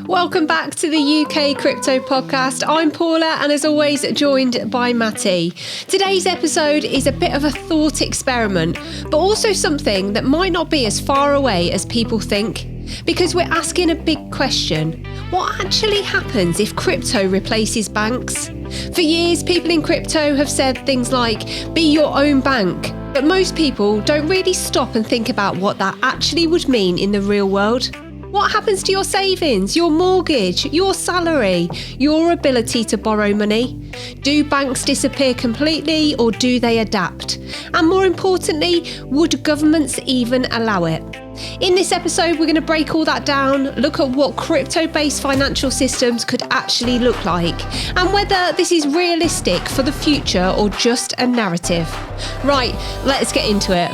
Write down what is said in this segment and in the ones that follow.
Welcome back to the UK Crypto Podcast. I'm Paula and as always joined by Matty. Today's episode is a bit of a thought experiment, but also something that might not be as far away as people think. Because we're asking a big question. What actually happens if crypto replaces banks? For years, people in crypto have said things like, be your own bank. But most people don't really stop and think about what that actually would mean in the real world. What happens to your savings, your mortgage, your salary, your ability to borrow money? Do banks disappear completely or do they adapt? And more importantly, would governments even allow it? In this episode, we're going to break all that down, look at what crypto-based financial systems could actually look like, and whether this is realistic for the future or just a narrative. Right, let's get into it.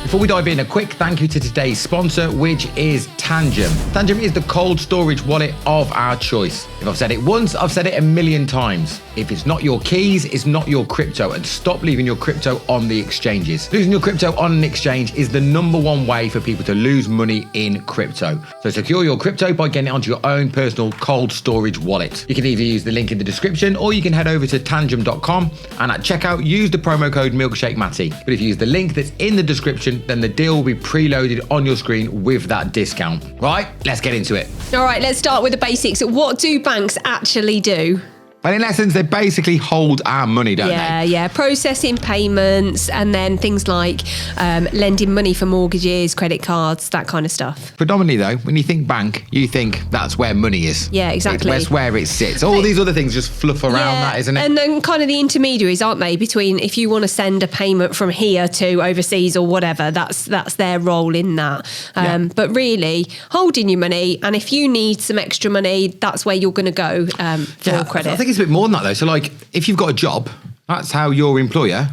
Before we dive in, a quick thank you to today's sponsor, which is Tangem. Tangem is the cold storage wallet of our choice. If I've said it once, I've said it a million times. If it's not your keys, it's not your crypto, and stop leaving your crypto on the exchanges. Losing your crypto on an exchange is the number one way for people to lose money in crypto. So secure your crypto by getting it onto your own personal cold storage wallet. You can either use the link in the description or you can head over to tangem.com and at checkout use the promo code Milkshake Matty. But if you use the link that's in the description, then the deal will be preloaded on your screen with that discount. Right, let's get into it. All right, let's start with the basics. What do banks actually do? Well, in essence, they basically hold our money, don't they? Yeah. Processing payments and then things like lending money for mortgages, credit cards, that kind of stuff. Predominantly, though, when you think bank, you think that's where money is. Yeah, exactly. That's where it sits. All these other things just fluff around that, isn't it? And then kind of the intermediaries, aren't they? Between if you want to send a payment from here to overseas or whatever, that's their role in that. But really, holding your money, and if you need some extra money, that's where you're going to go for credit. I think it's a bit more than that, though. So, like, if you've got a job, that's how your employer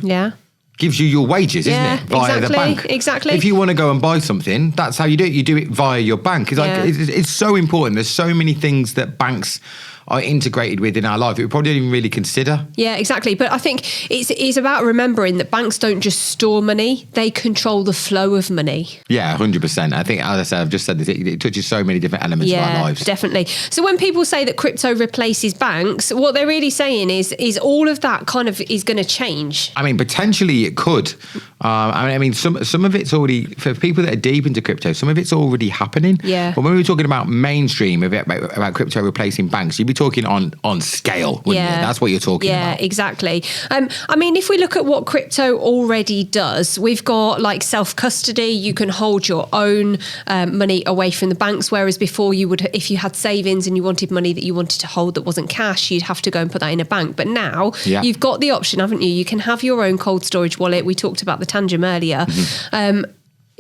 gives you your wages, isn't it? Via the bank. Exactly. If you want to go and buy something, that's how you do it. You do it via your bank. It's so important. There's so many things that banks are integrated with in our life we probably don't even really consider. Yeah, exactly. But I think it's about remembering that banks don't just store money, they control the flow of money. Yeah, 100%. I think, as I said, I've just said this, it touches so many different elements of our lives. Definitely. So when people say that crypto replaces banks, what they're really saying is all of that kind of is going to change. I mean, potentially it could. I mean, some of it's already, for people that are deep into crypto, some of it's already happening. Yeah. But when we were talking about mainstream, about crypto replacing banks, you'd be talking on scale, wouldn't you? That's what you're talking about. Yeah, exactly. I mean, if we look at what crypto already does, we've got like self-custody. You can hold your own money away from the banks, whereas before you would, if you had savings and you wanted money that you wanted to hold that wasn't cash, you'd have to go and put that in a bank. But now you've got the option, haven't you? You can have your own cold storage wallet. We talked about the Tangem earlier. Mm-hmm.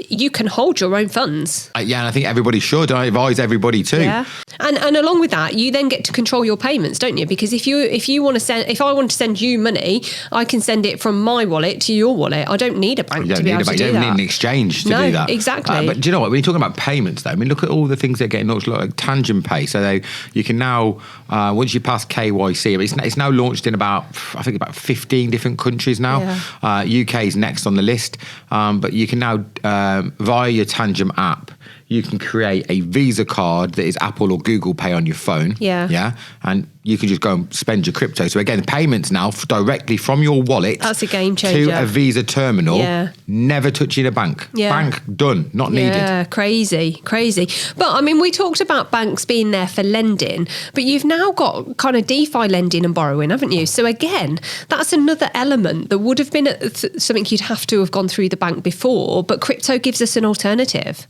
You can hold your own funds. And I think everybody should. I advise everybody to. Yeah. And along with that, you then get to control your payments, don't you? Because if I want to send you money, I can send it from my wallet to your wallet. I don't need a bank to be able to do that. You don't need an exchange to do that. Exactly. But do you know what? When you're talking about payments, though, I mean, look at all the things that are getting launched, like Tangem Pay. So you can now, once you pass KYC, I mean, it's now launched in about 15 different countries now. Yeah. UK is next on the list, but you can now via your Tangem app, you can create a Visa card that is Apple or Google Pay on your phone. Yeah. And you can just go and spend your crypto. So again, payments now directly from your wallet. That's a game changer. To a Visa terminal. Yeah. Never touching a bank. Yeah. Bank done, not needed. Yeah, crazy. But I mean, we talked about banks being there for lending, but you've now got kind of DeFi lending and borrowing, haven't you? So again, that's another element that would have been something you'd have to have gone through the bank before, but crypto gives us an alternative.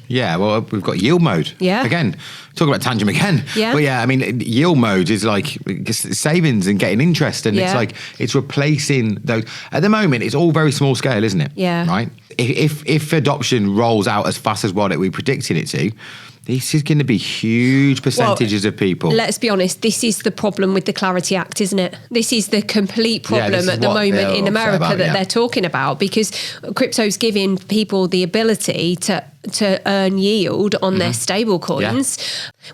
Yeah, well, we've got yield mode. Yeah. Again, talk about Tangem again. Yeah. But I mean, yield mode is like savings and getting interest. And it's like, it's replacing those. At the moment, it's all very small scale, isn't it? Yeah. Right? If adoption rolls out as fast as what we're predicting it to, This is going to be huge percentages of people. Let's be honest, this is the problem with the Clarity Act, isn't it? This is the complete problem at the moment in America that they're talking about, because crypto's giving people the ability to earn yield on their stable coins,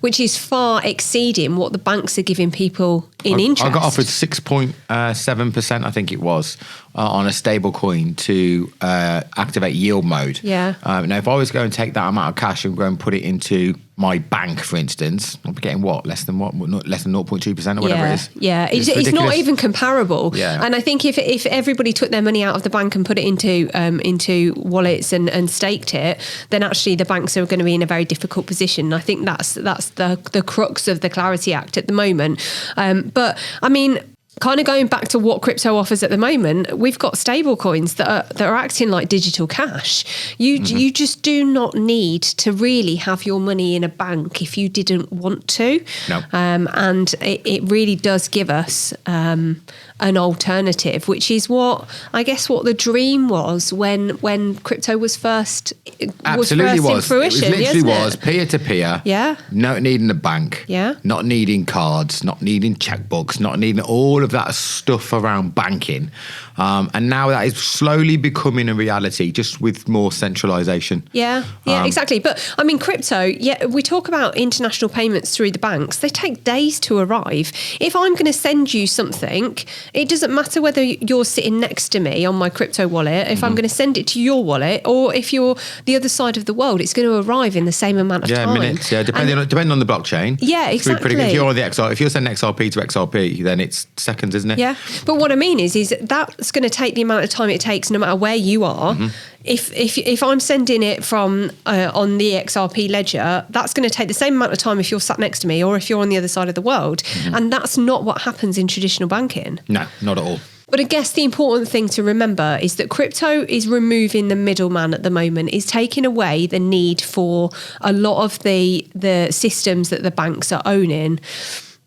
which is far exceeding what the banks are giving people in interest. I got offered 6.7%, I think it was, on a stable coin to activate yield mode. Yeah. Now, if I was going to take that amount of cash and go and put it into my bank, for instance, I'd be getting less than 0.2% or whatever it is. Yeah, it's not even comparable. Yeah. And I think if everybody took their money out of the bank and put it into wallets and staked it, then actually the banks are going to be in a very difficult position. I think that's the crux of the Clarity Act at the moment. But I mean, kind of going back to what crypto offers at the moment, we've got stable coins that are acting like digital cash. You just do not need to really have your money in a bank if you didn't want to. No. And it really does give us an alternative, which is what the dream was when crypto was first in fruition. It literally was peer to peer. Yeah. Not needing a bank. Yeah. Not needing cards. Not needing checkbooks. Not needing all of that stuff around banking. And now that is slowly becoming a reality, just with more centralisation. Yeah, exactly. But I mean, crypto, we talk about international payments through the banks. They take days to arrive. If I'm going to send you something, it doesn't matter whether you're sitting next to me on my crypto wallet, if I'm going to send it to your wallet, or if you're the other side of the world, it's going to arrive in the same amount of time. Minutes. Yeah, depending on the blockchain. Yeah, exactly. If you're on the XR, if you're sending XRP to XRP, then it's seconds, isn't it? Yeah, but what I mean is that's going to take the amount of time it takes, no matter where you are. If I'm sending it from on the XRP ledger, that's going to take the same amount of time if you're sat next to me or if you're on the other side of the world. And that's not what happens in traditional banking. No, not at all. But I guess the important thing to remember is that crypto is removing the middleman at the moment, is taking away the need for a lot of the systems that the banks are owning.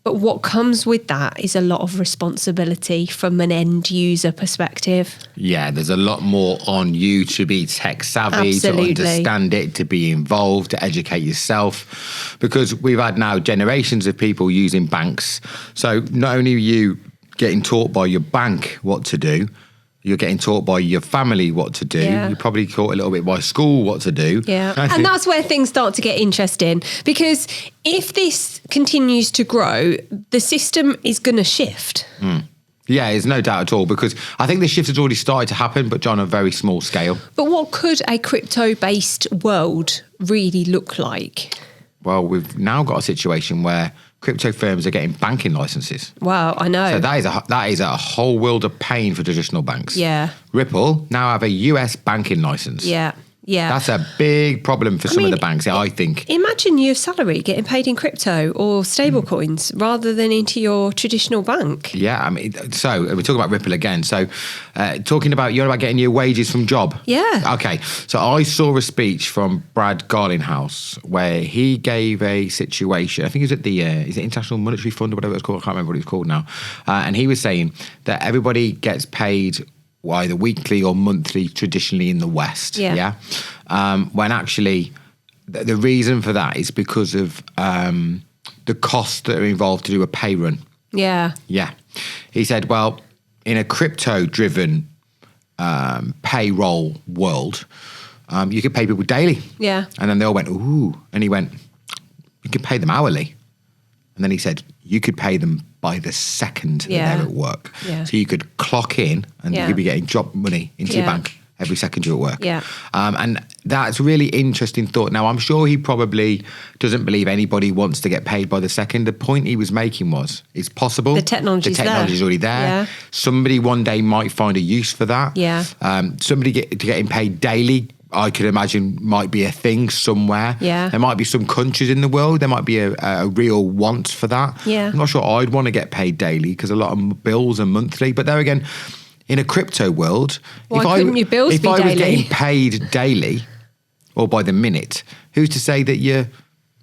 But what comes with that is a lot of responsibility from an end user perspective. Yeah, there's a lot more on you to be tech savvy, Absolutely. to understand it, to be involved, to educate yourself. Because we've had now generations of people using banks. So not only are you getting taught by your bank what to do, you're getting taught by your family what to do. Yeah. You're probably taught a little bit by school what to do. Yeah. And that's where things start to get interesting, because if this continues to grow, the system is going to shift. Yeah, there's no doubt at all, because I think the shift has already started to happen, but on a very small scale. But what could a crypto-based world really look like? Well, we've now got a situation where crypto firms are getting banking licenses. Wow, I know. So that is a whole world of pain for traditional banks. Yeah. Ripple now have a US banking license. Yeah. Yeah. That's a big problem for some of the banks, I think. Imagine your salary getting paid in crypto or stablecoins rather than into your traditional bank. Yeah, I mean, so we're talking about Ripple again. So talking about, you're about getting your wages from job. Yeah. Okay, so I saw a speech from Brad Garlinghouse where he gave a situation, I think it was at the is it International Monetary Fund or whatever it's called, I can't remember what it's called now. And he was saying that everybody gets paid either weekly or monthly traditionally in the West. Yeah. When actually the reason for that is because of the costs that are involved to do a pay run. Yeah. Yeah. He said, well, in a crypto-driven payroll world, you could pay people daily. Yeah. And then they all went, ooh. And he went, you could pay them hourly. And then he said, you could pay them by the second that they're at work. Yeah. So you could clock in and you could be getting job money into your bank every second you're at work. Yeah. And that's a really interesting thought. Now, I'm sure he probably doesn't believe anybody wants to get paid by the second. The point he was making was, it's possible. The technology's already there. Yeah. Somebody one day might find a use for that. Yeah. Somebody getting paid daily, I could imagine, might be a thing somewhere. Yeah. There might be some countries in the world, there might be a real want for that. Yeah. I'm not sure I'd want to get paid daily because a lot of bills are monthly. But there again, in a crypto world, Why couldn't your bills be if I was daily? getting paid daily or by the minute, who's to say that your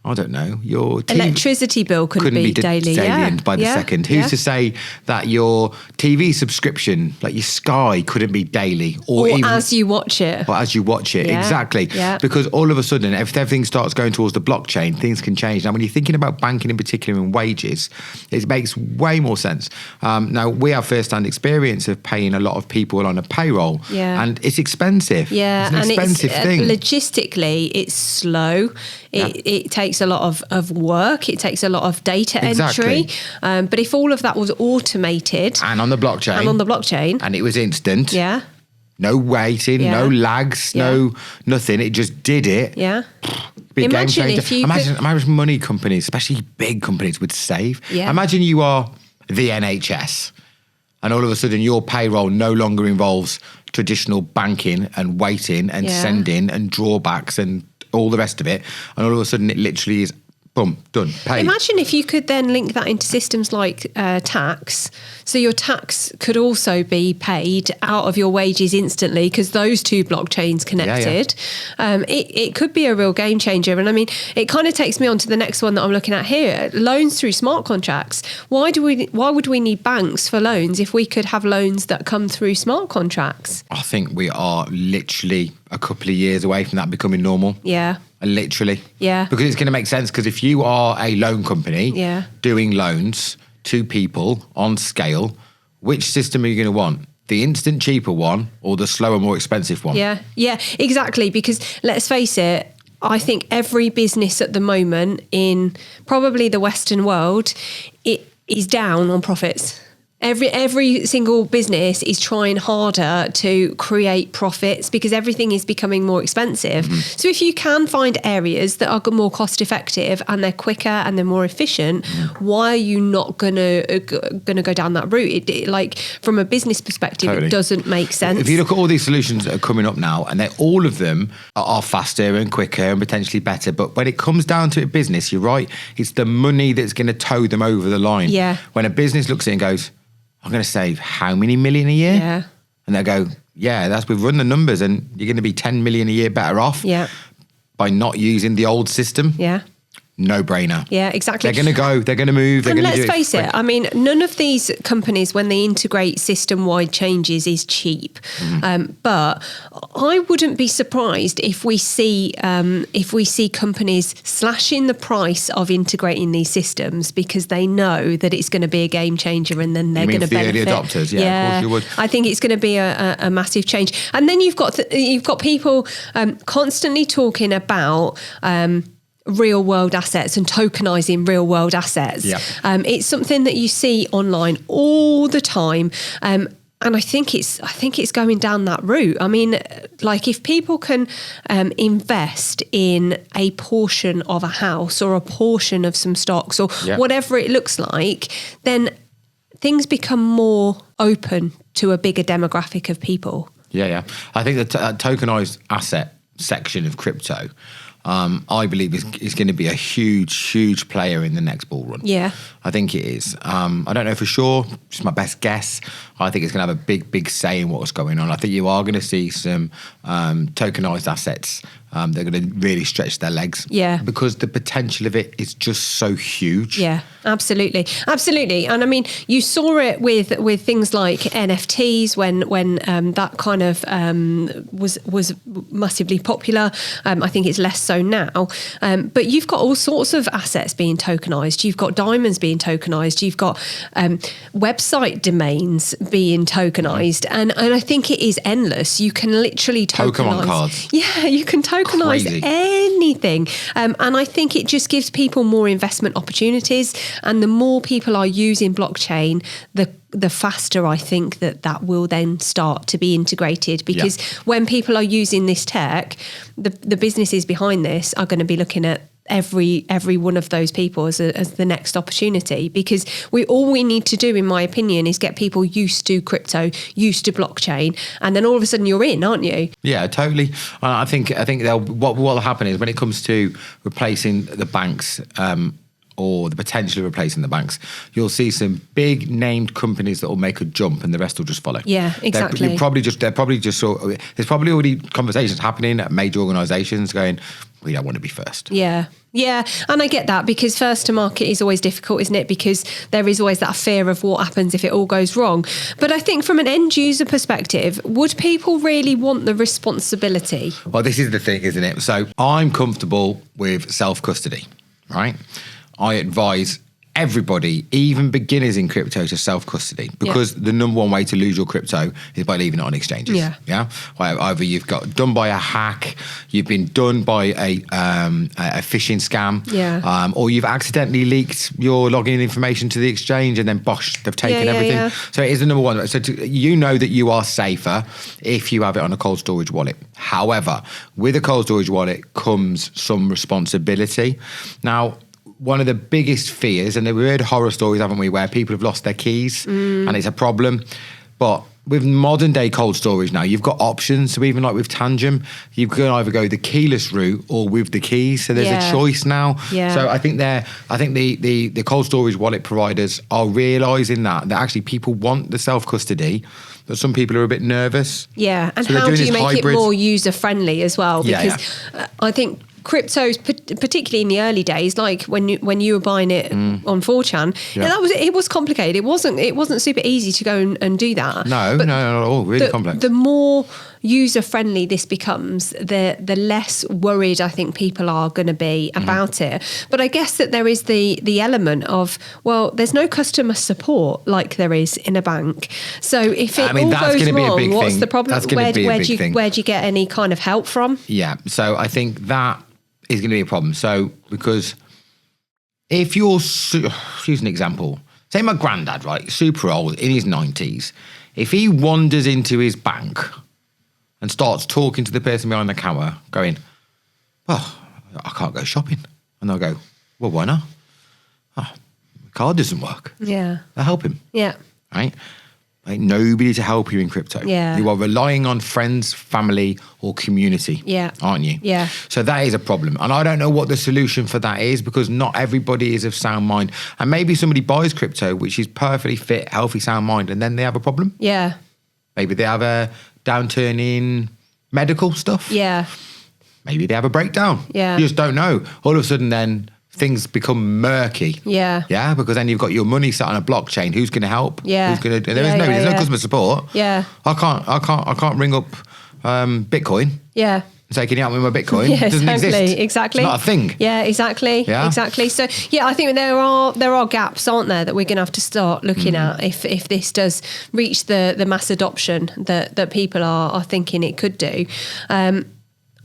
I don't know, your electricity bill couldn't be daily, by the second. Who's to say that your TV subscription, like your Sky, couldn't be daily, or even as you watch it? Or as you watch it, exactly. Yeah. Because all of a sudden, if everything starts going towards the blockchain, things can change. Now, when you're thinking about banking in particular and wages, it makes way more sense. Now, we have first-hand experience of paying a lot of people on a payroll, and it's expensive. Yeah, it's an expensive thing. Logistically, it's slow. It takes a lot of work. It takes a lot of data entry. But if all of that was automated and on the blockchain, and it was instant, no waiting, no lags, no nothing. It just did it. Yeah. Be a game changer. Imagine money companies, especially big companies, would save. Yeah. Imagine you are the NHS, and all of a sudden your payroll no longer involves traditional banking and waiting and sending and drawbacks and all the rest of it, and all of a sudden it literally is boom, done, paid. Imagine if you could then link that into systems like tax, so your tax could also be paid out of your wages instantly because those two blockchains connected. It could be a real game changer. And I mean, it kind of takes me on to the next one that I'm looking at here: loans through smart contracts. Why would we need banks for loans if we could have loans that come through smart contracts? I think we are literally a couple of years away from that becoming normal. Yeah. Literally. Yeah. Because it's going to make sense, because if you are a loan company doing loans to people on scale, which system are you going to want? The instant cheaper one or the slower, more expensive one? Yeah, exactly. Because let's face it, I think every business at the moment in probably the Western world, it is down on profits. Every single business is trying harder to create profits because everything is becoming more expensive. Mm-hmm. So if you can find areas that are more cost effective and they're quicker and they're more efficient, why are you not gonna go down that route? Like from a business perspective, it doesn't make sense. If you look at all these solutions that are coming up now, and all of them are faster and quicker and potentially better, but when it comes down to it, business, you're right, it's the money that's going to tow them over the line. Yeah. When a business looks at it and goes, I'm going to save how many million a year? Yeah. And they go, we've run the numbers and you're going to be 10 million a year better off by not using the old system. Yeah. No brainer. Yeah, exactly. They're going to go, they're going to move, they're going to do it. And let's face it, I mean, none of these companies, when they integrate system-wide changes, is cheap. Mm-hmm. But I wouldn't be surprised if we see companies slashing the price of integrating these systems because they know that it's going to be a game changer, and then they're going to benefit. The early adopters, of course you would. I think it's going to be a massive change. And then you've got people constantly talking about real world assets and tokenizing real world assets. Yeah. It's something that you see online all the time. And I think it's going down that route. I mean, like if people can invest in a portion of a house or a portion of some stocks or whatever it looks like, then things become more open to a bigger demographic of people. Yeah. I think the tokenized asset section of crypto, I believe is going to be a huge player in the next bull run. Yeah. I think it is. I don't know for sure. Just my best guess. I think it's going to have a big say in what's going on. I think you are going to see some tokenized assets. They're going to really stretch their legs. Yeah. Because the potential of it is just so huge. Yeah, absolutely. And I mean, you saw it with things like NFTs when that kind of was massively popular. I think it's less so now. But you've got all sorts of assets being tokenized. You've got diamonds being tokenized. You've got website domains being tokenized. And I think it is endless. You can literally tokenize. Pokemon cards. Yeah, you can tokenize anything. And I think it just gives people more investment opportunities. And the more people are using blockchain, the faster I think that will then start to be integrated, because when people are using this tech, the businesses behind this are going to be looking at every one of those people as the next opportunity, because all we need to do, in my opinion, is get people used to crypto, used to blockchain, and then all of a sudden you're in, aren't you? Yeah, totally. I think what will happen is when it comes to replacing the banks, or the potential of replacing the banks, you'll see some big named companies that will make a jump and the rest will just follow. Yeah, exactly. They're probably just there's probably already conversations happening at major organisations going, we don't want to be first. Yeah. Yeah, and I get that, because first to market is always difficult, isn't it? Because there is always that fear of what happens if it all goes wrong. But I think from an end user perspective, would people really want the responsibility? Well, this is the thing, isn't it? So I'm comfortable with self-custody, right? I advise everybody, even beginners in crypto, to self-custody, because the number one way to lose your crypto is by leaving it on exchanges. Yeah. Either you've got done by a hack, you've been done by a phishing scam, or you've accidentally leaked your login information to the exchange and then bosh, they've taken everything. Yeah. So it is the number one. So you know that you are safer if you have it on a cold storage wallet. However, with a cold storage wallet comes some responsibility. Now, one of the biggest fears, and we've heard horror stories, haven't we, where people have lost their keys and it's a problem. But with modern day cold storage now, you've got options. So even like with Tangem, you can either go the keyless route or with the keys. So there's a choice now. Yeah. So I think the cold storage wallet providers are realising that actually people want the self-custody, but some people are a bit nervous. Yeah, and so how do you make it more user-friendly as well? Because I think cryptos, particularly in the early days, like when you were buying it on 4chan, it was complicated. It wasn't super easy to go and do that. No, not at all. Really complex. The more user friendly this becomes, the less worried I think people are going to be about it. But I guess that there is the element of, well, there's no customer support like there is in a bank. So if it all goes wrong, what's the problem? Where do you get any kind of help from? Yeah. So I think that is going to be a problem. So because if you're, use an example, say my granddad, right, super old, in his 90s, if he wanders into his bank and starts talking to the person behind the counter going, well, I can't go shopping. And they'll go, well, why not? Oh, the card doesn't work. Yeah. They'll help him. Yeah. Right? Ain't nobody to help you in crypto. Yeah. You are relying on friends, family, or community. Yeah. Aren't you? Yeah. So that is a problem. And I don't know what the solution for that is, because not everybody is of sound mind. And maybe somebody buys crypto, which is perfectly fit, healthy, sound mind, and then they have a problem. Yeah. Maybe they have a downturn in medical stuff. Yeah. Maybe they have a breakdown. Yeah. You just don't know. All of a sudden then things become murky. Yeah. Yeah, because then you've got your money sat on a blockchain. Who's going to help? Yeah. Who's going to? There's no customer support. Yeah. I can't ring up Bitcoin. Yeah. And say, can you help me with my Bitcoin? Yeah, it doesn't exist. Exactly. It's not a thing. Yeah, exactly. Yeah. Exactly. So yeah, I think there are gaps, aren't there, that we're going to have to start looking at if this does reach the mass adoption that people are thinking it could do.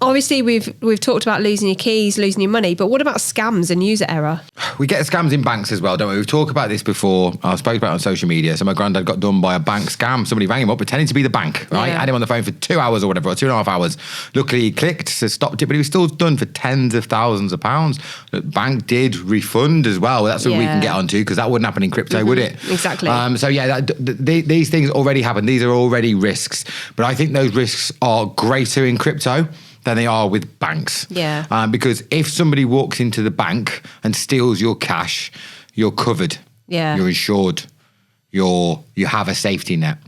Obviously, we've talked about losing your keys, losing your money, but what about scams and user error? We get scams in banks as well, don't we? We've talked about this before. I spoke about it on social media. So my granddad got done by a bank scam. Somebody rang him up pretending to be the bank, right? Yeah. Had him on the phone for 2 hours or whatever, or 2.5 hours. Luckily, he clicked, so stopped it, but he was still done for tens of thousands of pounds. The bank did refund as well. That's what we can get onto, because that wouldn't happen in crypto, would it? Exactly. So yeah, these things already happen. These are already risks. But I think those risks are greater in crypto than they are with banks. Yeah. Because if somebody walks into the bank and steals your cash, you're covered. Yeah. You're insured. You have a safety net.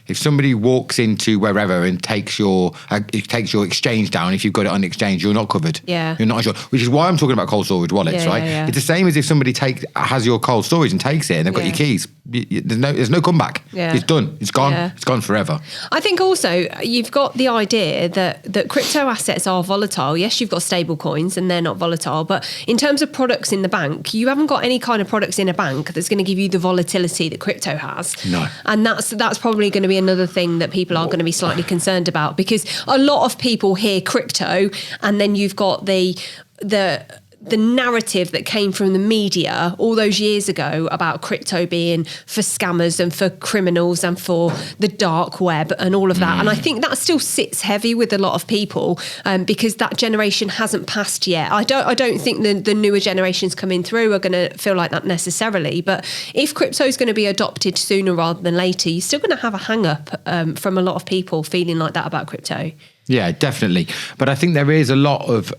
If somebody walks into wherever and takes your exchange down, if you've got it on the exchange, you're not covered. Yeah. You're not insured. Which is why I'm talking about cold storage wallets, right? Yeah. It's the same as if somebody has your cold storage and takes it and they've got your keys. There's no comeback. Yeah. It's done. It's gone. Yeah. It's gone forever. I think also you've got the idea that crypto assets are volatile. Yes, you've got stablecoins and they're not volatile, but in terms of products in the bank, you haven't got any kind of products in a bank that's going to give you the volatility that crypto has. No. And that's probably going to be another thing that people are going to be slightly concerned about, because a lot of people hear crypto and then you've got the narrative that came from the media all those years ago about crypto being for scammers and for criminals and for the dark web and all of that. And I think that still sits heavy with a lot of people because that generation hasn't passed yet. I don't think the newer generations coming through are going to feel like that necessarily. But if crypto is going to be adopted sooner rather than later, you're still going to have a hang up from a lot of people feeling like that about crypto. Yeah, definitely. But I think there is a lot of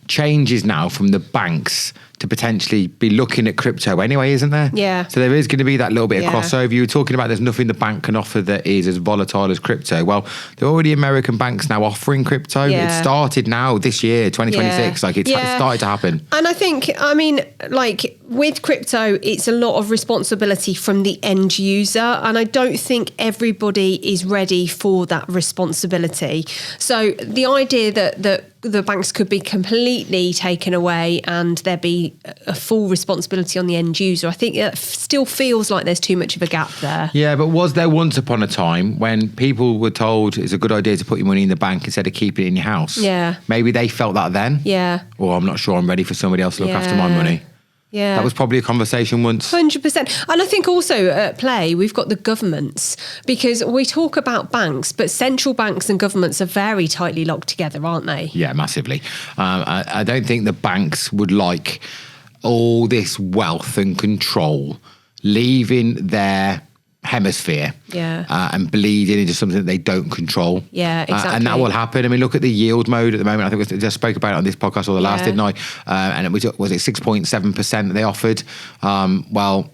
changes now from the banks to potentially be looking at crypto anyway, isn't there? Yeah. So there is going to be that little bit of crossover. You were talking about there's nothing the bank can offer that is as volatile as crypto. Well, there are already American banks now offering crypto. Yeah. It started now this year, 2026. Like it's started to happen. And I think, I mean, like with crypto, it's a lot of responsibility from the end user. And I don't think everybody is ready for that responsibility. So the idea that the banks could be completely taken away and there be a full responsibility on the end user, I think it still feels like there's too much of a gap there. Yeah, but was there once upon a time when people were told it's a good idea to put your money in the bank instead of keeping it in your house? Yeah. Maybe they felt that then. Yeah. Or I'm not sure I'm ready for somebody else to look after my money. Yeah. That was probably a conversation once. 100%. And I think also at play, we've got the governments, because we talk about banks, but central banks and governments are very tightly locked together, aren't they? Yeah, massively. I don't think the banks would like all this wealth and control leaving their hemisphere and bleeding into something that they don't control. Yeah, exactly. And that will happen. I mean, look at the yield mode at the moment. I think I just spoke about it on this podcast or the last, didn't I? And it was it 6.7% that they offered? Well,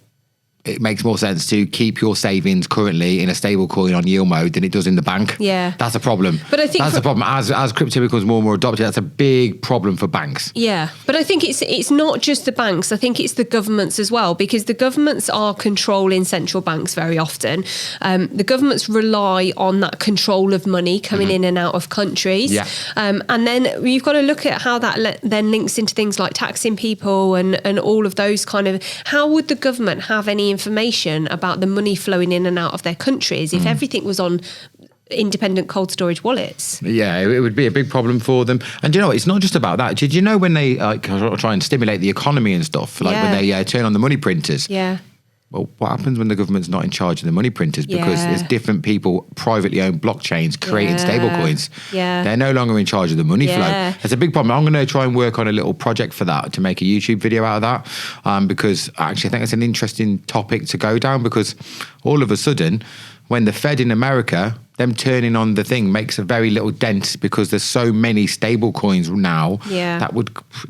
it makes more sense to keep your savings currently in a stable coin on yield mode than it does in the bank. Yeah. That's a problem. But I think that's a problem. As crypto becomes more and more adopted, that's a big problem for banks. Yeah. But I think it's not just the banks. I think it's the governments as well, because the governments are controlling central banks very often. The governments rely on that control of money coming in and out of countries. Yeah. And then you've got to look at how that then links into things like taxing people and all of those kind of... How would the government have any information about the money flowing in and out of their countries if everything was on independent cold storage wallets? Yeah, it would be a big problem for them. And you know, it's not just about that. Did you know when they try and stimulate the economy and stuff, like when they turn on the money printers? Yeah. Well, what happens when the government's not in charge of the money printers? Because there's different people, privately owned blockchains, creating stablecoins. Yeah. They're no longer in charge of the money flow. That's a big problem. I'm going to try and work on a little project for that, to make a YouTube video out of that. Because actually, I think it's an interesting topic to go down, because all of a sudden, when the Fed in America, them turning on the thing makes a very little dent, because there's so many stable coins now. Yeah.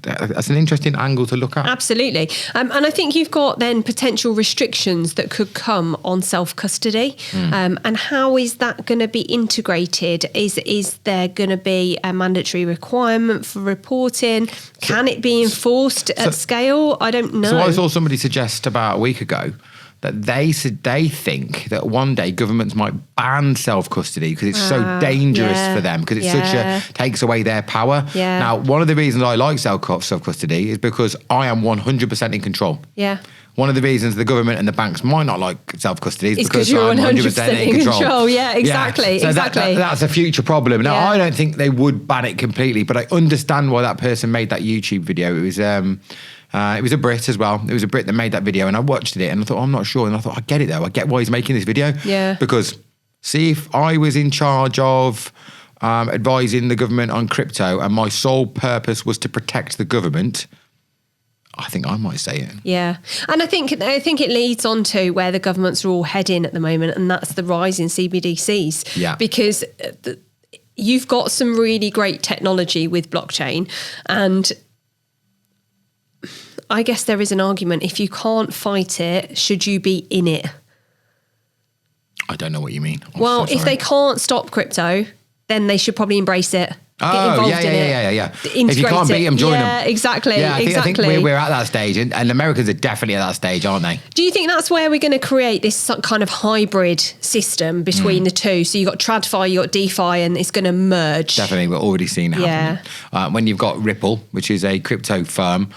That's an interesting angle to look at. Absolutely. And I think you've got then potential restrictions that could come on self-custody. And how is that going to be integrated? Is there going to be a mandatory requirement for reporting? Can it be enforced at scale? I don't know. So I saw somebody suggest about a week ago that they think that one day governments might ban self-custody because it's so dangerous for them, because it's takes away their power. Yeah. Now, one of the reasons I like self-custody is because I am 100% in control. Yeah. One of the reasons the government and the banks might not like self-custody is because you're I'm 100% in control. Yeah, exactly. So exactly. That's a future problem. Now, I don't think they would ban it completely, but I understand why that person made that YouTube video. It was a Brit as well. It was a Brit that made that video, and I watched it and I thought, I'm not sure. And I thought, I get it though. I get why he's making this video. Yeah. Because see, if I was in charge of advising the government on crypto and my sole purpose was to protect the government, I think I might say it. Yeah. And I think it leads on to where the governments are all heading at the moment, and that's the rise in CBDCs. Yeah. Because you've got some really great technology with blockchain, and I guess there is an argument, if you can't fight it, should you be in it? I don't know what you mean. Well, if they can't stop crypto, then they should probably embrace it. Get involved in it. If you can't beat them, join them. Yeah, exactly. Yeah, I think exactly. we're at that stage, and Americans are definitely at that stage, aren't they? Do you think that's where we're going to create this kind of hybrid system between the two? So you've got TradFi, you've got DeFi, and it's going to merge. Definitely, we're already seeing it happening. When you've got Ripple, which is a crypto firm,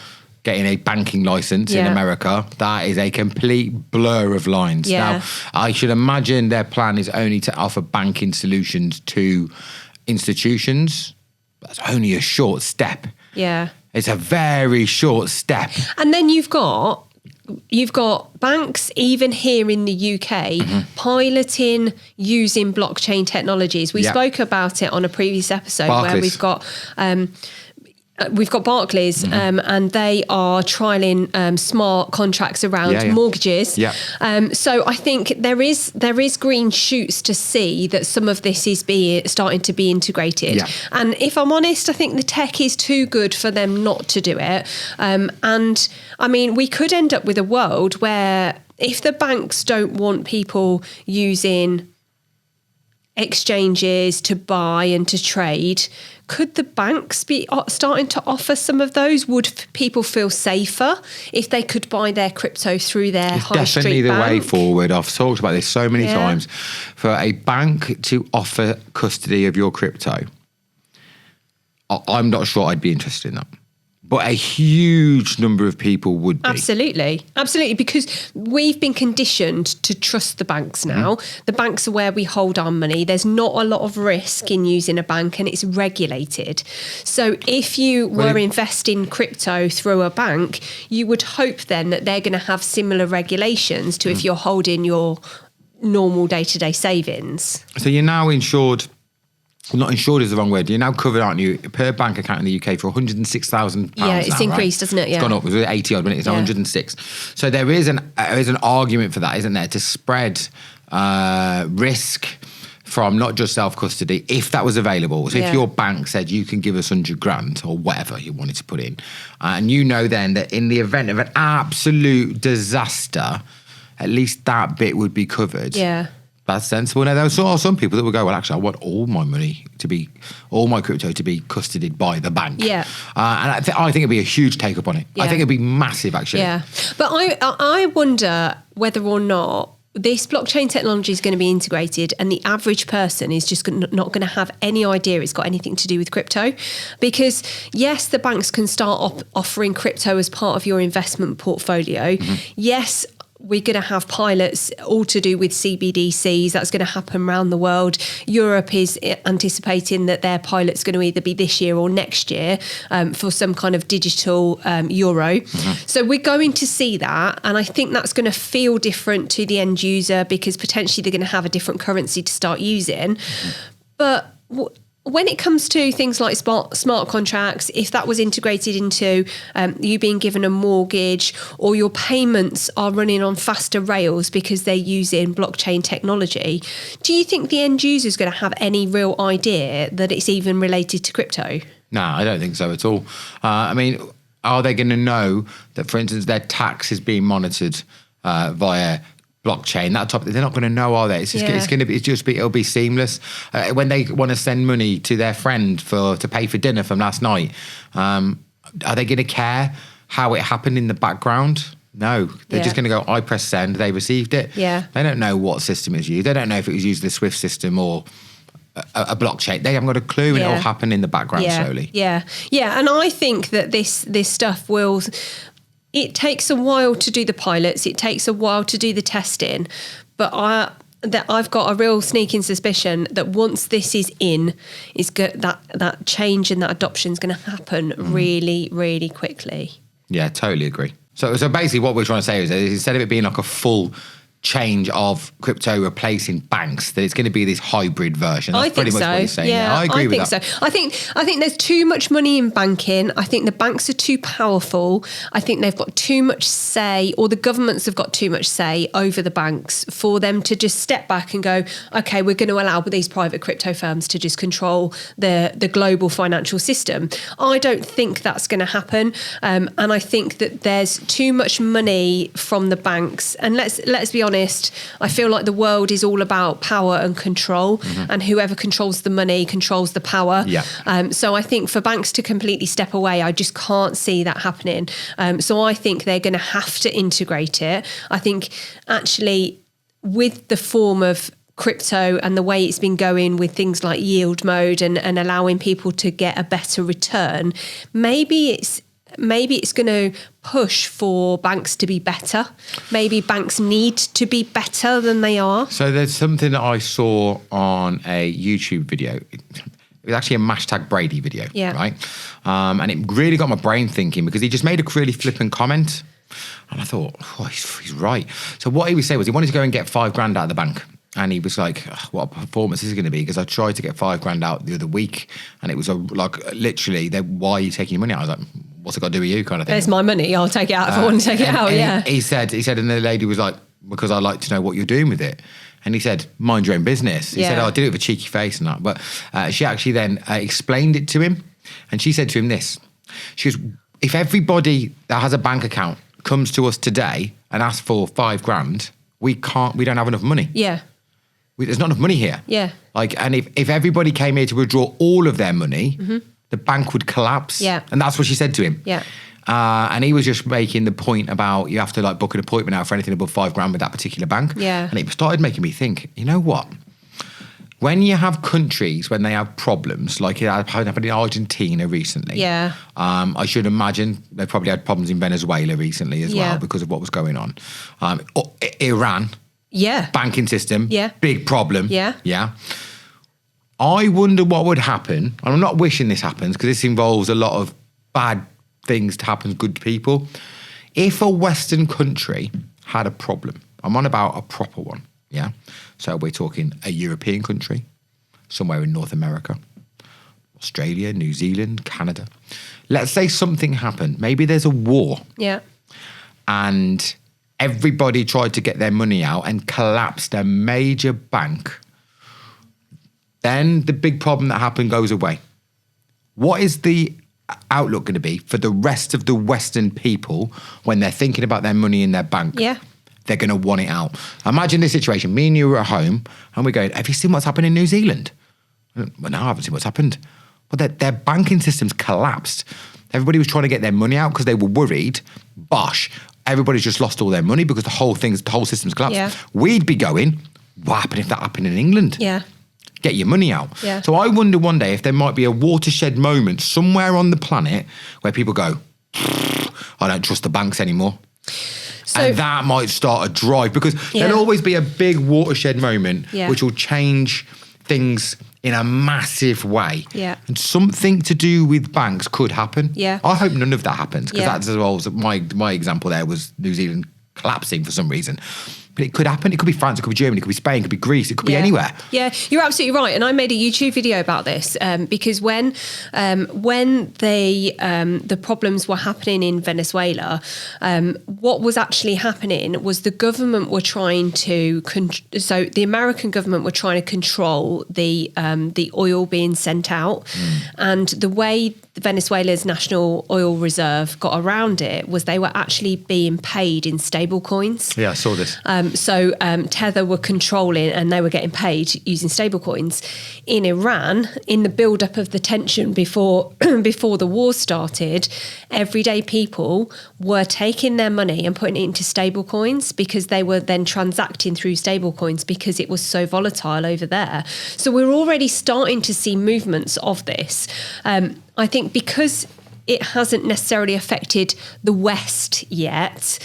getting a banking license in America, that is a complete blur of lines. Yeah. Now, I should imagine their plan is only to offer banking solutions to institutions. That's only a short step. Yeah. It's a very short step. And then you've got banks, even here in the UK, piloting using blockchain technologies. We spoke about it on a previous episode. Barclays. Where we've got we've got Barclays, and they are trialing smart contracts around mortgages. Yeah. So I think there is green shoots to see that some of this is starting to be integrated. Yeah. And if I'm honest, I think the tech is too good for them not to do it. And I mean, we could end up with a world where if the banks don't want people using exchanges to buy and to trade, could the banks be starting to offer some of those? Would people feel safer if they could buy their crypto through their high street definitely the bank? way forward. I've talked about this so many times. For a bank to offer custody of your crypto, I'm not sure I'd be interested in that. But a huge number of people would be. Absolutely, because we've been conditioned to trust the banks now. The banks are where we hold our money. There's not a lot of risk in using a bank, and it's regulated. So if you were investing crypto through a bank, you would hope then that they're going to have similar regulations to if you're holding your normal day-to-day savings. So you're now insured. Not insured is the wrong word. You're now covered, aren't you, per bank account in the UK for £106,000. Yeah, it's increased, hasn't it? Yeah. It's gone up. It was 80 odd, but it's 106. So there is an argument for that, isn't there, to spread risk from not just self-custody, if that was available. So if your bank said you can give us 100 grand or whatever you wanted to put in, and you know then that in the event of an absolute disaster, at least that bit would be covered. Yeah. That's sensible. Now, there are some people that will go, well, actually, I want all my crypto to be custodied by the bank. Yeah. And I think it'd be a huge take up on it. Yeah. I think it'd be massive, actually. Yeah. But I wonder whether or not this blockchain technology is going to be integrated and the average person is just not going to have any idea it's got anything to do with crypto. Because yes, the banks can start offering crypto as part of your investment portfolio. Yes, we're going to have pilots all to do with CBDCs. That's going to happen around the world. Europe is anticipating that their pilot's going to either be this year or next year for some kind of digital euro. So we're going to see that. And I think that's going to feel different to the end user because potentially they're going to have a different currency to start using. But when it comes to things like smart contracts, if that was integrated into you being given a mortgage or your payments are running on faster rails because they're using blockchain technology, do you think the end user is going to have any real idea that it's even related to crypto? No, I don't think so at all. I mean, are they going to know that, for instance, their tax is being monitored via blockchain, that type? They're not going to know, are they? It'll be seamless. When they want to send money to their friend to pay for dinner from last night, are they going to care how it happened in the background? No, they're just going to go, I press send, they received it. Yeah. They don't know what system is used. They don't know if it was using the Swift system or a blockchain. They haven't got a clue, and it'll happen in the background slowly. Yeah. And I think that this stuff will. It takes a while to do the pilots. It takes a while to do the testing, but I've got a real sneaking suspicion that once this is in, that change and that adoption is going to happen really, really quickly. Yeah, totally agree. So basically, what we're trying to say is that instead of it being like a full change of crypto replacing banks, that it's going to be this hybrid version. That's pretty much what you're saying. Yeah, I agree with that. So. I think there's too much money in banking. I think the banks are too powerful. I think they've got too much say, or the governments have got too much say over the banks for them to just step back and go, okay, we're going to allow these private crypto firms to just control the global financial system. I don't think that's going to happen. And I think that there's too much money from the banks. And let's be honest, I feel like the world is all about power and control, and whoever controls the money controls the power. Yeah. So I think for banks to completely step away, I just can't see that happening. So I think they're going to have to integrate it. I think actually with the form of crypto and the way it's been going with things like yield mode and allowing people to get a better return, maybe it's going to push for banks to be better. Maybe banks need to be better than they are. So there's something that I saw on a YouTube video. It was actually a hashtag Brady video, right? And it really got my brain thinking because he just made a really flippant comment. And I thought, he's right. So what he was saying was he wanted to go and get $5,000 out of the bank. And he was like, what a performance is it going to be? Because I tried to get $5,000 out the other week, and it was literally, why are you taking your money out? I was like, what's it got to do with you, kind of thing. It's my money. I'll take it out if I want to take it out. Yeah. He said, and the lady was like, because I like to know what you're doing with it. And he said, mind your own business. He said, I did it with a cheeky face and that. But she actually then explained it to him. And she said to him this. She goes, if everybody that has a bank account comes to us today and asks for $5,000, we don't have enough money. Yeah. There's not enough money here. Yeah. And if everybody came here to withdraw all of their money, the bank would collapse. Yeah. And that's what she said to him. Yeah. And he was just making the point about you have to book an appointment now for anything above $5,000 with that particular bank. Yeah. And it started making me think, you know what? When you have countries, when they have problems, like it happened in Argentina recently. Yeah. I should imagine they probably had problems in Venezuela recently as well because of what was going on. Iran. Yeah. Banking system. Yeah. Big problem. Yeah. Yeah. I wonder what would happen, and I'm not wishing this happens because this involves a lot of bad things to happen to good people. If a Western country had a problem, I'm on about a proper one, yeah? So we're talking a European country, somewhere in North America, Australia, New Zealand, Canada. Let's say something happened. Maybe there's a war. Yeah. And everybody tried to get their money out and collapsed a major bank. Then the big problem that happened goes away. What is the outlook going to be for the rest of the Western people when they're thinking about their money in their bank? Yeah. They're going to want it out. Imagine this situation. Me and you were at home and we're going, have you seen what's happened in New Zealand? Well, no, I haven't seen what's happened. Well, their banking systems collapsed. Everybody was trying to get their money out because they were worried. Bosh. Everybody's just lost all their money because the whole system's collapsed. Yeah. We'd be going, what happened if that happened in England? Yeah. Get your money out. Yeah. So I wonder one day if there might be a watershed moment somewhere on the planet where people go, I don't trust the banks anymore. So, and that might start a drive because there'll always be a big watershed moment which will change things in a massive way. Yeah. And something to do with banks could happen. Yeah. I hope none of that happens because that's as well as my example there was New Zealand collapsing for some reason. But it could happen. It could be France, it could be Germany, it could be Spain, it could be Greece, it could be anywhere. Yeah, you're absolutely right. And I made a YouTube video about this because when the problems were happening in Venezuela, what was actually happening was the government were trying to so the American government were trying to control the oil being sent out, and the way Venezuela's national oil reserve got around it was they were actually being paid in stablecoins. Yeah, I saw this. So Tether were controlling and they were getting paid using stablecoins. In Iran, in the build-up of the tension before the war started, everyday people were taking their money and putting it into stablecoins because they were then transacting through stablecoins because it was so volatile over there. So we're already starting to see movements of this. I think because it hasn't necessarily affected the West yet.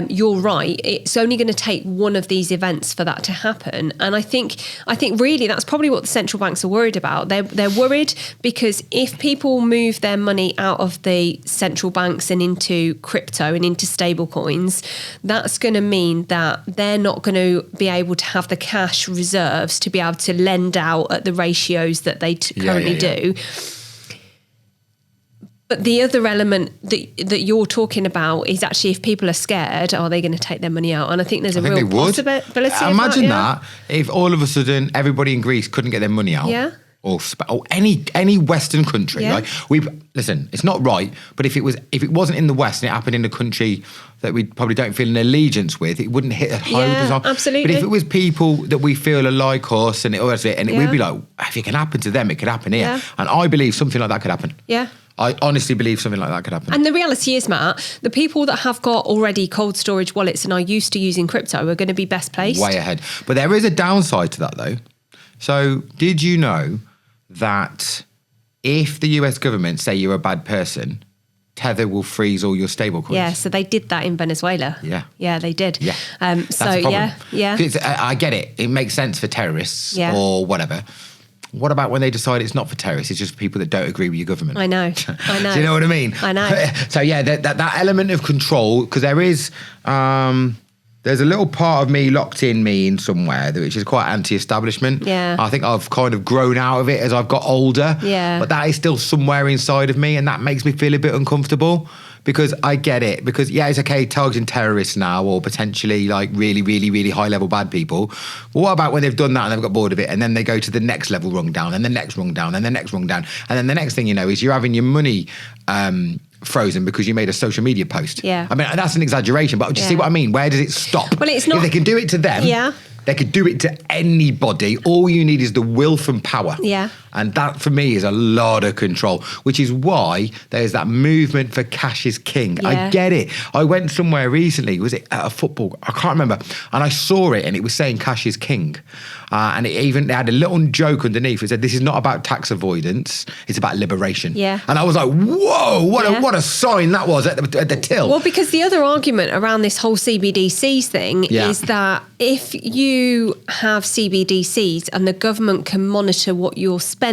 You're right. It's only going to take one of these events for that to happen. And I think really that's probably what the central banks are worried about. They're worried because if people move their money out of the central banks and into crypto and into stable coins, that's going to mean that they're not going to be able to have the cash reserves to be able to lend out at the ratios that they currently do. But the other element that you're talking about is actually if people are scared, are they going to take their money out? And I think there's a real possibility. Imagine that if all of a sudden everybody in Greece couldn't get their money out. Yeah. Or any Western country. Yeah. Listen, it's not right, but if it wasn't in the West and it happened in a country that we probably don't feel an allegiance with, it wouldn't hit home. Yeah, absolutely. But if it was people that we feel are like us and we'd be like, if it can happen to them, it could happen here. Yeah. And I believe something like that could happen. Yeah. I honestly believe something like that could happen. And the reality is, Matt, the people that have got already cold storage wallets and are used to using crypto are going to be best placed. Way ahead. But there is a downside to that, though. So did you know that if the US government say you're a bad person, Tether will freeze all your stablecoins? Yeah, so they did that in Venezuela. Yeah. Yeah, they did. Yeah. That's a problem. Yeah. I get it. It makes sense for terrorists or whatever. What about when they decide it's not for terrorists, it's just for people that don't agree with your government? I know. Do you know what I mean? I know. So yeah, that element of control, because there is, there's a little part of me locked in me in somewhere which is quite anti-establishment. Yeah. I think I've kind of grown out of it as I've got older. Yeah. But that is still somewhere inside of me, and that makes me feel a bit uncomfortable. Because I get it. Because, yeah, it's okay targeting terrorists now or potentially like really, really, really high-level bad people. But what about when they've done that and they've got bored of it and then they go to the next level rung down and the next rung down and the next rung down. And then the next thing you know is you're having your money frozen because you made a social media post. Yeah. I mean, that's an exaggeration, but do you see what I mean? Where does it stop? Well, it's not... If they can do it to them, they could do it to anybody. All you need is the will from power. Yeah. And that, for me, is a lot of control, which is why there's that movement for cash is king. Yeah. I get it. I went somewhere recently, was it at a football? I can't remember. And I saw it and it was saying cash is king. And it had a little joke underneath. It said, this is not about tax avoidance, it's about liberation. Yeah. And I was like, whoa, what a sign that was at the till. Well, because the other argument around this whole CBDCs thing is that if you have CBDCs and the government can monitor what you're spending,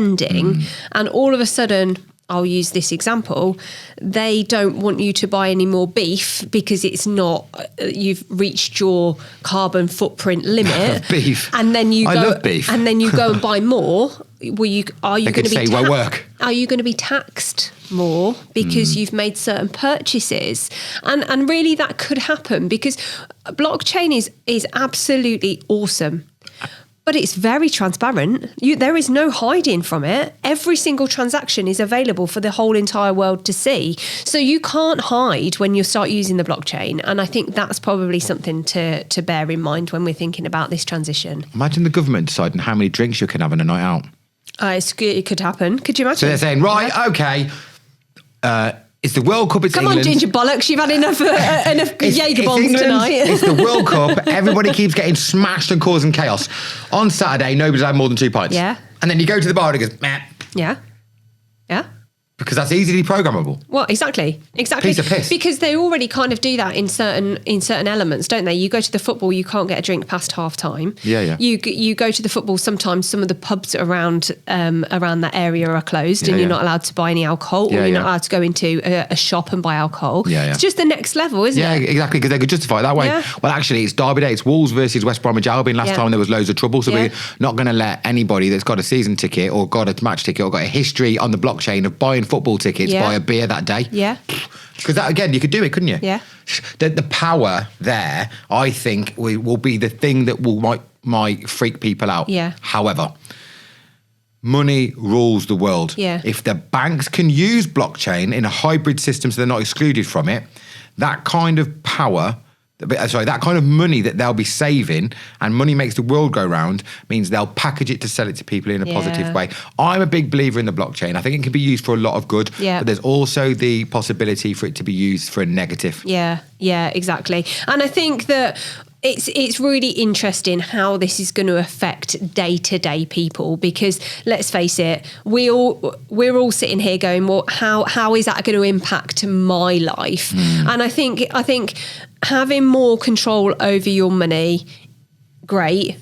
and all of a sudden, I'll use this example, they don't want you to buy any more beef because it's not, you've reached your carbon footprint limit. Beef. And then you I go, love beef. And then you go and buy more. Are you going to be Are you going to be taxed more because you've made certain purchases? And really that could happen because blockchain is absolutely awesome. But it's very transparent. There is no hiding from it. Every single transaction is available for the whole entire world to see. So you can't hide when you start using the blockchain. And I think that's probably something to bear in mind when we're thinking about this transition. Imagine the government deciding how many drinks you can have on a night out. It could happen. Could you imagine? So they're saying, right, okay, it's the World Cup. It's Come England. on, Ginger Bollocks. You've had enough Jaeger bombs England, tonight. It's the World Cup. Everybody keeps getting smashed and causing chaos. On Saturday, nobody's had more than 2 pints. Yeah. And then you go to the bar and it goes, meh. Yeah. Yeah. Because that's easily programmable. Well, exactly. Piece of piss. Because they already kind of do that in certain elements, don't they? You go to the football, you can't get a drink past half time. Yeah. You go to the football. Sometimes some of the pubs around that area are closed, and you're not allowed to buy any alcohol, or you're not allowed to go into a shop and buy alcohol. Yeah. It's just the next level, isn't it? Yeah, exactly. Because they could justify it that way. Yeah. Well, actually, it's Derby Day. It's Wolves versus West Bromwich Albion. Last time there was loads of trouble, so we're not going to let anybody that's got a season ticket or got a match ticket or got a history on the blockchain of buying football tickets buy a beer that day. Yeah. Because that, again, you could do it, couldn't you? Yeah. The power there, I think, will be the thing that might freak people out. Yeah. However, money rules the world. Yeah. If the banks can use blockchain in a hybrid system so they're not excluded from it, that kind of power... that kind of money that they'll be saving, and money makes the world go round, means they'll package it to sell it to people in a positive way. I'm a big believer in the blockchain. I think it can be used for a lot of good, but there's also the possibility for it to be used for a negative. Yeah, exactly. And I think that it's really interesting how this is going to affect day-to-day people, because let's face it, we're all sitting here going, well, how is that going to impact my life? And I think having more control over your money, great,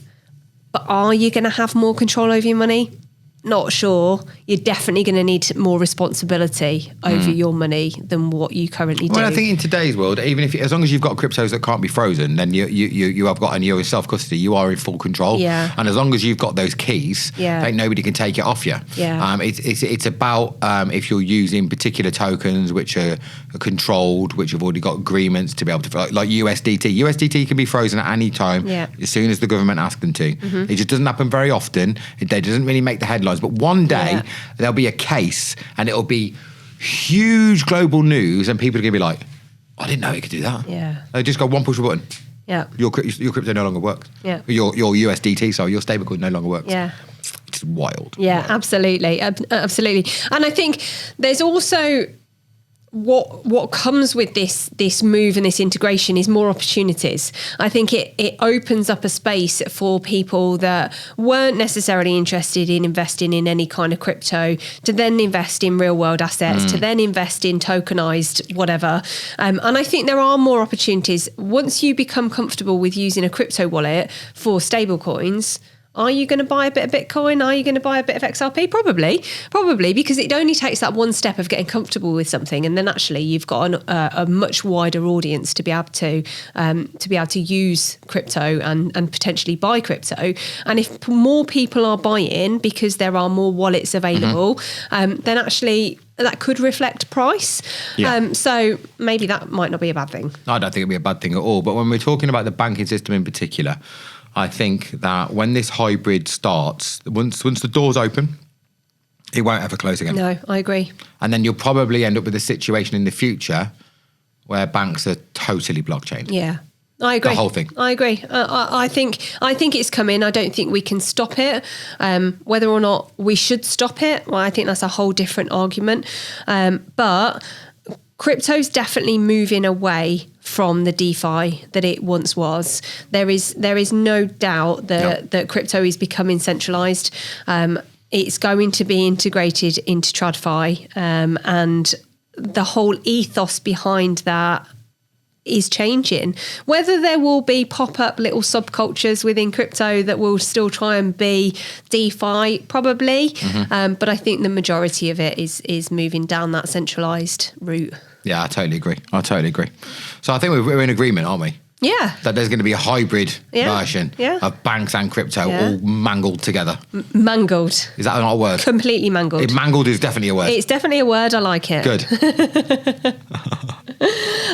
but are you going to have more control over your money? Not sure. You're definitely going to need more responsibility over your money than what you currently do. Well, I think in today's world, even if as long as you've got cryptos that can't be frozen, then you have got, and you're in self-custody, you are in full control. Yeah. And as long as you've got those keys, ain't nobody can take it off you. Yeah. It's about if you're using particular tokens which are controlled, which have already got agreements to be able to, like USDT. USDT can be frozen at any time as soon as the government asks them to. It just doesn't happen very often. It doesn't really make the headlines. But one day there'll be a case and it'll be huge global news, and people are going to be like, I didn't know you could do that. Yeah. They just go one push of a button. Yeah. Your crypto no longer works. Yeah. Your USDT, sorry, your stablecoin no longer works. Yeah. It's wild. Yeah, wild. absolutely. Absolutely. And I think there's also what comes with this move and this integration is more opportunities. I think it opens up a space for people that weren't necessarily interested in investing in any kind of crypto to then invest in real world assets, to then invest in tokenized whatever. And I think there are more opportunities once you become comfortable with using a crypto wallet for stablecoins. Are you going to buy a bit of Bitcoin? Are you going to buy a bit of XRP? Probably, because it only takes that one step of getting comfortable with something, and then actually you've got a much wider audience to be able to use crypto and potentially buy crypto. And if more people are buying because there are more wallets available, then actually that could reflect price. Yeah. So maybe that might not be a bad thing. I don't think it'd be a bad thing at all. But when we're talking about the banking system in particular, I think that when this hybrid starts, once the doors open, it won't ever close again. No, I agree. And then you'll probably end up with a situation in the future where banks are totally blockchain. Yeah. I agree. The whole thing. I agree. I think it's coming. I don't think we can stop it. Whether or not we should stop it, well, I think that's a whole different argument. But crypto's definitely moving away from the DeFi that it once was. There is no doubt that crypto is becoming centralized. It's going to be integrated into TradFi, and the whole ethos behind that is changing. Whether there will be pop-up little subcultures within crypto that will still try and be DeFi, probably, but I think the majority of it is moving down that centralized route. Yeah, I totally agree. So I think we're in agreement, aren't we? Yeah. That there's going to be a hybrid version of banks and crypto all mangled together. Mangled. Is that not a word? Completely mangled. Mangled is definitely a word. It's definitely a word. I like it. Good.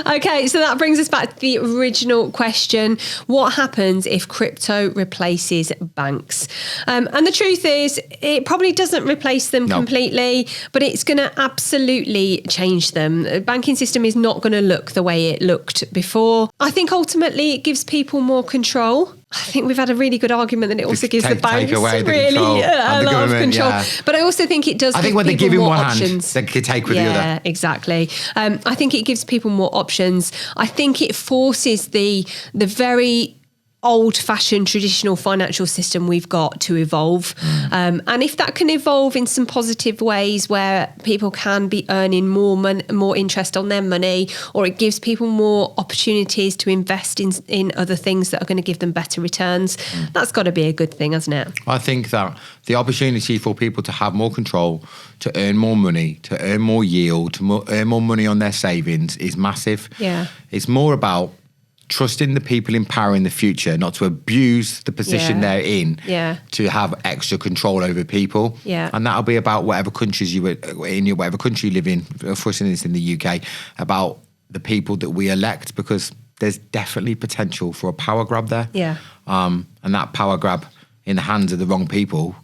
Okay, so that brings us back to the original question. What happens if crypto replaces banks? And the truth is, it probably doesn't replace them completely, but it's going to absolutely change them. The banking system is not going to look the way it looked before. I think ultimately it gives people more control. I think we've had a really good argument that it also gives the banks really a lot of control. Yeah. But I also think it does. I think when they give in one hand, they can take with the other. Yeah, exactly. I think it gives people more options. I think it forces the very old-fashioned traditional financial system we've got to evolve. And if that can evolve in some positive ways where people can be earning more interest on their money, or it gives people more opportunities to invest in other things that are going to give them better returns, that's got to be a good thing, hasn't it? I think that the opportunity for people to have more control, to earn more money, to earn more yield, to earn more money on their savings is massive. Yeah. It's more about trusting the people in power in the future, not to abuse the position they're in, to have extra control over people. Yeah. And that'll be about whatever countries whatever country you live in. For us, in the UK, about the people that we elect, because there's definitely potential for a power grab there. Yeah. And that power grab in the hands of the wrong people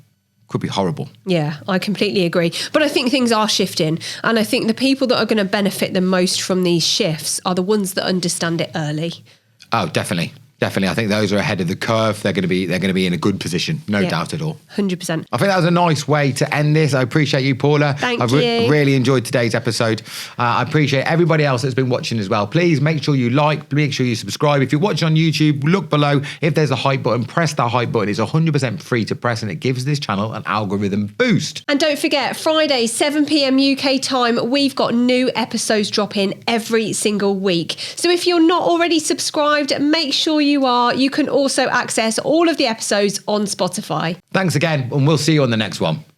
could be horrible. Yeah, I completely agree. But I think things are shifting. And I think the people that are going to benefit the most from these shifts are the ones that understand it early. Oh, definitely. I think those are ahead of the curve. They're going to be in a good position, no doubt at all. 100%. I think that was a nice way to end this. I appreciate you, Paula. Thank I've you. Really enjoyed today's episode. I appreciate everybody else that's been watching as well. Please make sure you make sure you subscribe. If you're watching on YouTube, look below. If there's a hype button, press that hype button. It's 100% free to press, and it gives this channel an algorithm boost. And don't forget, Friday, 7 p.m. UK time, we've got new episodes dropping every single week. So if you're not already subscribed, make sure you are. You can also access all of the episodes on Spotify. Thanks again, and we'll see you on the next one.